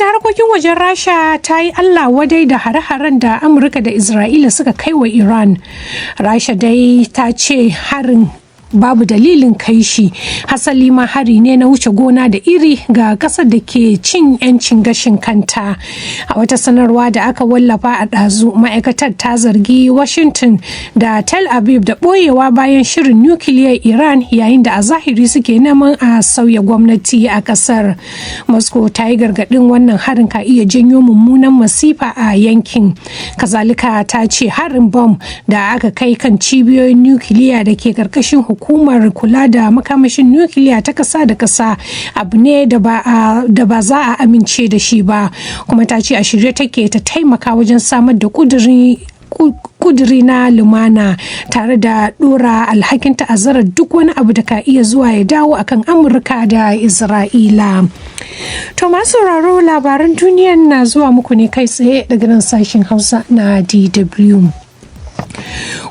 Ma'aikatar harkokin wajen Rasha ta yi Allah wadai da hare-haren da Amurka da Isra'ila suka kai wa Iran. Rasha dai ta ce harin babu dalilin kai shi, hasali ma hari ne na wuce gona da iri ga ƙasar da ke cin 'yancin gashin kanta. A wata sanarwa da aka wallafa a ɗazu, ma'aikatar ta zargi Washington da Tel Aviv da ɓoyewa bayan shirin nukiliyar Iran, yayin da a zahiri suke neman a sauya gwamnati a ƙasar. Moscow ta yi gargaɗin wannan harin ka iya janyo mummunan masifa a yankin. Kazalika ta ce harin bom da aka kai kan cibiyoyin nukiliya da ke ƙarƙashin hukumar kula da makamashin nukiliya ta kasa da kasa abu ne da ba za a amince da shi ba, kuma ta ce a shirye take ta taimaka wajen samar da kuduri na lumana tare da dora alhakin ta'azzarar duk wani abu da ka iya zuwa ya dawo akan Amurka da Isra'ila. To masu sauraro, labaran duniya na zuwa muku ne kai tsaye daga nan sashen Hausa na DW.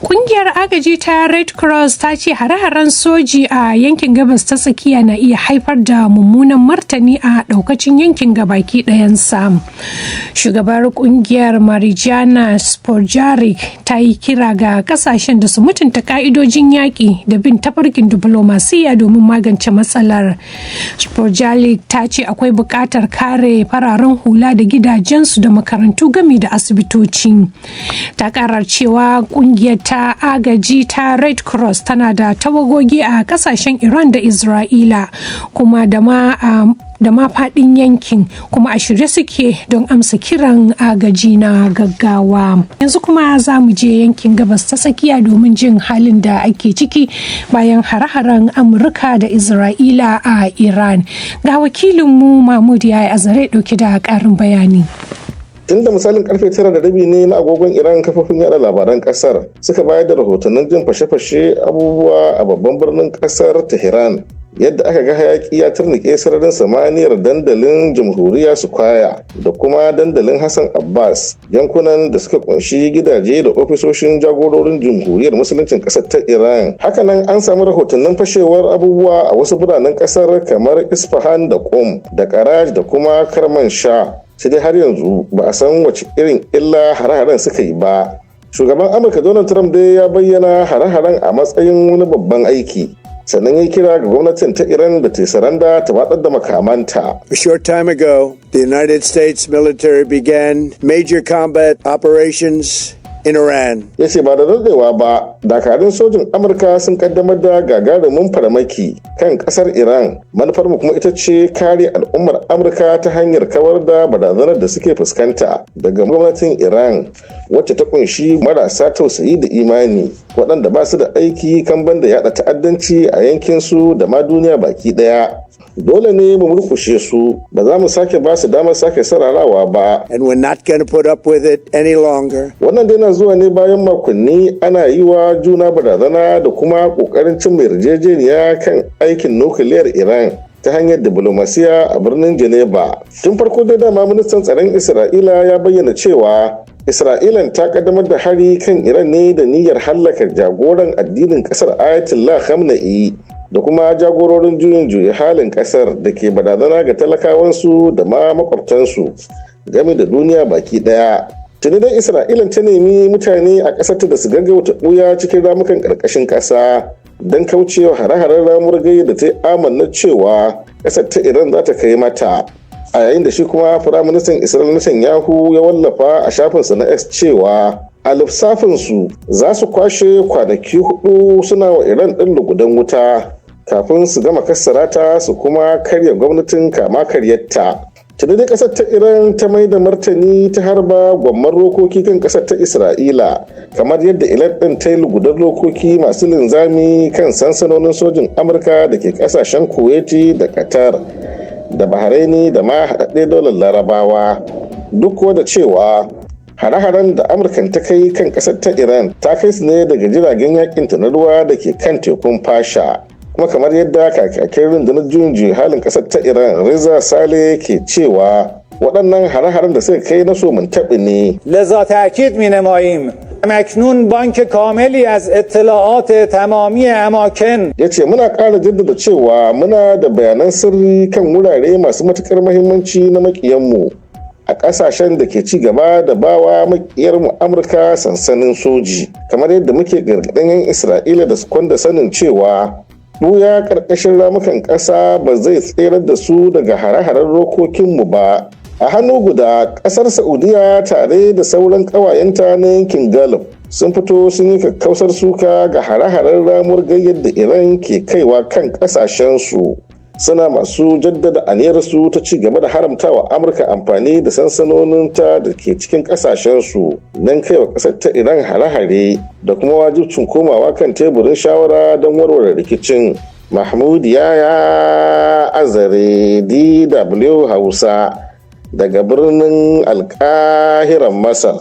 Ƙungiyar agaji ta Red Cross ta ce hare-haren soji a yankin gabas ta tsakiya na iya haifar da mummunan martani a ɗaukacin yankin gabaki ɗayansa. Shugabar ƙungiyar Marijana Spojaric ta yi kira ga ƙasashen da su mutunta ƙa'idojin yaƙi da bin tafarkin diflomasiyya domin magance matsalar. Spojaric ta ce akwai buƙatar kare fararen hula da gidajensu da makarantu gami da asibitoci. Ta ƙarar cewa ƙungiyar ta agaji ta Red Cross tana da tawagogi a kasashen Iran da Isra'ila kuma da ma faɗin yankin, kuma a shirye suke don amsa kiran agaji na gaggawa. Yanzu kuma za mu je yankin gabas ta tsakiya domin jin halin da ake ciki bayan hare-haren Amurka da Isra'ila a Iran. Ga wakilinmu Mahmud Yayi Azare ɗauke da ƙarin bayani. Tun da misalin karfe 9:30 ne na agogon Iran, kafofin yada labaran kasar suka bayar da rahotannin jin fashe-fashe abubuwa a babban birnin kasar Tehran, yadda aka ga hayaki ya turnike sararin samaniyar dandalin Jamhuriya Sukwaya da kuma dandalin Hassan Abbas, yankunan da suka kunshi gidaje da ofisoshin jagororin Jamhuriyar Musuluncin kasar ta Iran. Hakanan an samu rahotannin fashewar abubuwa a wasu biranen kasar kamar Isfahan da Qom da Karaj da kuma Kermanshah. Sai dai har yanzu ba a san wace irin illa hare-haren suka yi ba. Shugaban Amurka Donald Trump dai ya bayyana hare-haren a matsayin wani babban aiki, sannan ya kira ga gwamnatin ta Iran da ta saranda ta watsar da makamanta. A short time ago, the United States military began major combat operations in Iran. Ya ce ba da daɗewa ba, dakarun sojin Amurka sun kaddamar da gagarumin farmaki kan ƙasar Iran. Manufar mu kuma ita ce kare al'ummar Amurka ta hanyar kawar da barazanar da suke fuskanta daga gwamnatin Iran, wacce ta kunshi marasa tausayi da imani, waɗanda ba su da aiki kan banda yaɗa ta'addanci a yankinsu da ma duniya baki ɗaya. Dole ne mu murkushe su, ba za mu sake ba su damar sake sararawa ba. And we're not going to put up with it any longer. Wannan dai na zuwa ne bayan makonni ana yi wa juna barazana da kuma kokarin cin yarjejeniya kan aikin nukiliyar Iran ta hanyar diplomasiya a birnin Geneva. Tun farko dai dama ministan tsaron Isra'ila ya bayyana cewa Isra'ilan ta kaddamar da hari kan Iran ne da niyyar hallaka jagoran addinin kasar Ayatollah Khamenei da kuma jagororin juyin juya halin kasar da ke barazana ga talakawansu da ma makwabtansu game da duniya baki daya. Tuni dai Isra'ilan ta nemi mutane a ƙasar da su gaggauta ɓuya cikin ramukan ƙarƙashin ƙasa don kaucewa hare-haren ramuwar gayya da ta yi amanna cewa ƙasar ta Iran za ta kai mata. A yayin da shi kuma Firaministan Isra'ila Netanyahu ya wallafa a shafinsa na X cewa a lissafinsu za su kwashe kwanaki 4 suna wa Iran ɗin lugudan wuta kafin su gama kassara ta su kuma karya gwamnatin kama karyarta. Tuni dai ƙasar ta Iran ta mai da martani ta harba gwamman rokoki kan ƙasar ta Isra'ila, kamar yadda Iran ɗin ta yi lugudan rokoki masu linzami kan sansanonin sojin Amurka da ke ƙasashen Kuwaiti da Qatar da Bahraini da ma haɗaɗɗe daular Larabawa. Duk da cewa hare-haren da Amurkan ta kai kan ƙasar ta Iran ta kai su ne daga jiragen yakin ta na ruwa da ke kan tekun Fasha. Kuma kamar yadda kakakin rundunar juyin halin ƙasar ta Iran Reza Saleh ke cewa waɗannan hare-haren da suka kai na somin taɓi ne. لذا تأکید می‌نماییم اکنون بانک کاملی از اطلاعات تمامی اماکن. Ya ce muna ƙara jaddada cewa muna da bayanan sirri kan wurare masu matuƙar muhimmanci na maƙiyanmu, a ƙasashen da ke ci gaba da bawa makiyarmu Amurka sansanin soji, kamar yadda muke gargaɗin 'yan Isra'ila da su kwanda sanin cewa ɓuya ƙarƙashin ramukan ƙasa ba zai tserar da su daga hare-haren rokokinmu ba. A hannu guda, ƙasar Saudiya tare da sauran ƙawayenta na yankin Gulf sun fito sun yi kakkausar suka ga hare-haren ramuwar gayyar da Iran ke kaiwa kan ƙasashensu. Suna masu jaddada aniyarsu ta ci gaba da haramtawa Amurka amfani da sansanoninta da ke cikin ƙasashensu don kaiwa ƙasar ta Iran hare-hare da kuma wajibcin komawa kan teburin shawara don warware rikicin. Mahmud Yaya Azare, DW Hausa, daga birnin Alƙahiran Masar.